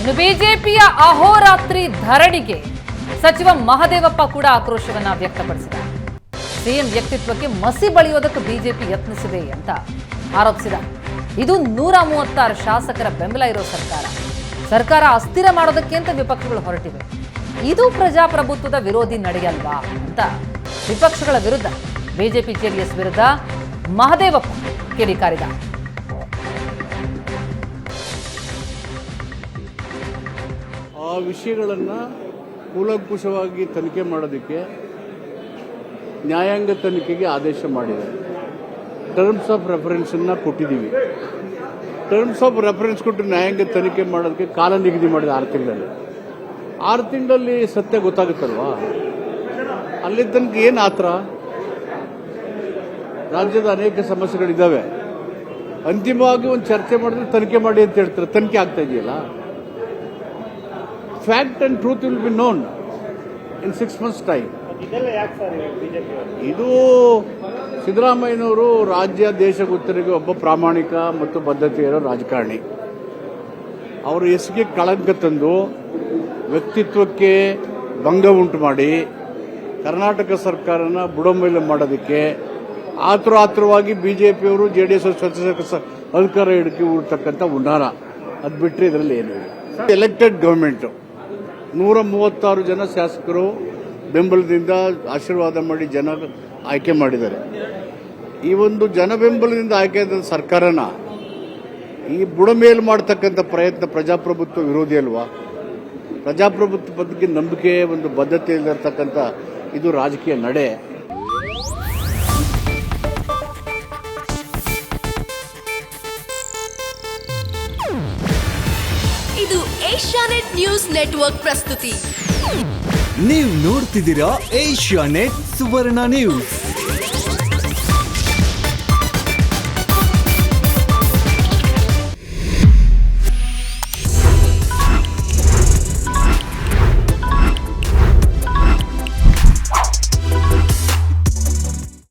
ಇನ್ನು ಬಿಜೆಪಿಯ ಅಹೋರಾತ್ರಿ ಧರಣಿಗೆ ಸಚಿವ ಮಹದೇವಪ್ಪ ಕೂಡ ಆಕ್ರೋಶವನ್ನ ವ್ಯಕ್ತಪಡಿಸಿದ್ದಾರೆ. ಸಿಎಂ ವ್ಯಕ್ತಿತ್ವಕ್ಕೆ ಮಸಿ ಬಳಿಯೋದಕ್ಕೆ ಬಿಜೆಪಿ ಯತ್ನಿಸಿದೆ ಅಂತ ಆರೋಪಿಸಿದ್ದಾರೆ. ಇದು 136 ಶಾಸಕರ ಬೆಂಬಲ ಇರೋ ಸರ್ಕಾರ ಅಸ್ಥಿರ ಮಾಡೋದಕ್ಕೆ ಅಂತ ವಿಪಕ್ಷಗಳು ಹೊರಟಿವೆ. ಇದು ಪ್ರಜಾಪ್ರಭುತ್ವದ ವಿರೋಧಿ ನಡೆಯಲ್ವಾ ಅಂತ ವಿಪಕ್ಷಗಳ ವಿರುದ್ಧ ಬಿಜೆಪಿ ಜೆಡಿಎಸ್ ವಿರುದ್ಧ ಮಹದೇವಪ್ಪ ಕಿಡಿಕಾರಿದ್ದಾರೆ. ಆ ವಿಷಯಗಳನ್ನು ಕೂಲಂಕುಷವಾಗಿ ತನಿಖೆ ಮಾಡೋದಕ್ಕೆ ನ್ಯಾಯಾಂಗ ತನಿಖೆಗೆ ಆದೇಶ ಮಾಡಿದೆ. ಟರ್ಮ್ಸ್ ಆಫ್ ರೆಫರೆನ್ಸನ್ನು ಕೊಟ್ಟಿದ್ದೀವಿ. ಟರ್ಮ್ಸ್ ಆಫ್ ರೆಫರೆನ್ಸ್ ಕೊಟ್ಟು ನ್ಯಾಯಾಂಗ ತನಿಖೆ ಮಾಡೋದಕ್ಕೆ ಕಾಲ ನಿಗದಿ ಮಾಡಿದೆ 6 ತಿಂಗಳಲ್ಲಿ. 6 ತಿಂಗಳಲ್ಲಿ ಸತ್ಯ ಗೊತ್ತಾಗುತ್ತಲ್ವಾ? ಅಲ್ಲಿ ತನಕ ಏನು ಆತರ? ರಾಜ್ಯದ ಅನೇಕ ಸಮಸ್ಯೆಗಳಿದ್ದಾವೆ. ಅಂತಿಮವಾಗಿ ಒಂದು ಚರ್ಚೆ ಮಾಡಿದ್ರೆ ತನಿಖೆ ಮಾಡಿ ಅಂತ ಹೇಳ್ತಾರೆ. ತನಿಖೆ ಆಗ್ತಾ ಇದೆಯಲ್ಲ. Fact and truth will be known in 6 months time. ಇದು ಸಿದ್ದರಾಮಯ್ಯನವರು ರಾಜ್ಯ ದೇಶ ಗೊತ್ತರಿಗೆ ಒಬ್ಬ ಪ್ರಾಮಾಣಿಕ ಮತ್ತು ಬದ್ಧತೆ ಇರೋ ರಾಜಕಾರಣಿ. ಅವರು ಹೆಸರಿಗೆ ಕಳಂಕ ತಂದು ವ್ಯಕ್ತಿತ್ವಕ್ಕೆ ಭಂಗ ಉಂಟು ಮಾಡಿ ಕರ್ನಾಟಕ ಸರ್ಕಾರನ ಬುಡಮೇಲೆ ಮಾಡೋದಕ್ಕೆ ಆತುರವಾಗಿ ಬಿಜೆಪಿಯವರು ಜೆಡಿಎಸ್ ಅಧಿಕಾರ ಹಿಡಿಕೆ ಉಡ್ತಕ್ಕಂಥ ಹುನ್ನಾರ. ಅದು ಬಿಟ್ಟರೆ ಇದರಲ್ಲಿ ಏನು ಇಲ್ಲ. ಎಲೆಕ್ಟೆಡ್ ಗವರ್ಮೆಂಟ್ 136 ಜನ ಶಾಸಕರು ಬೆಂಬಲದಿಂದ ಆಶೀರ್ವಾದ ಮಾಡಿ ಜನ ಆಯ್ಕೆ ಮಾಡಿದ್ದಾರೆ. ಈ ಒಂದು ಜನ ಬೆಂಬಲದಿಂದ ಆಯ್ಕೆಯಾದ ಸರ್ಕಾರನ ಈ ಬುಡಮೇಲು ಮಾಡತಕ್ಕಂಥ ಪ್ರಯತ್ನ ಪ್ರಜಾಪ್ರಭುತ್ವ ವಿರೋಧಿ ಅಲ್ವಾ? ಪ್ರಜಾಪ್ರಭುತ್ವ ಬಗ್ಗೆ ನಂಬಿಕೆ, ಒಂದು ಬದ್ಧತೆ ಇರತಕ್ಕಂಥ ಇದು ರಾಜಕೀಯ ನಡೆ. ಇದು ಏಷ್ಯಾನೆಟ್ ನ್ಯೂಸ್ ನೆಟ್ವರ್ಕ್ ಪ್ರಸ್ತುತಿ. ನೀವು ನೋಡ್ತಿದ್ದೀರಾ ಏಷ್ಯಾನೆಟ್ ಸುವರ್ಣ ನ್ಯೂಸ್.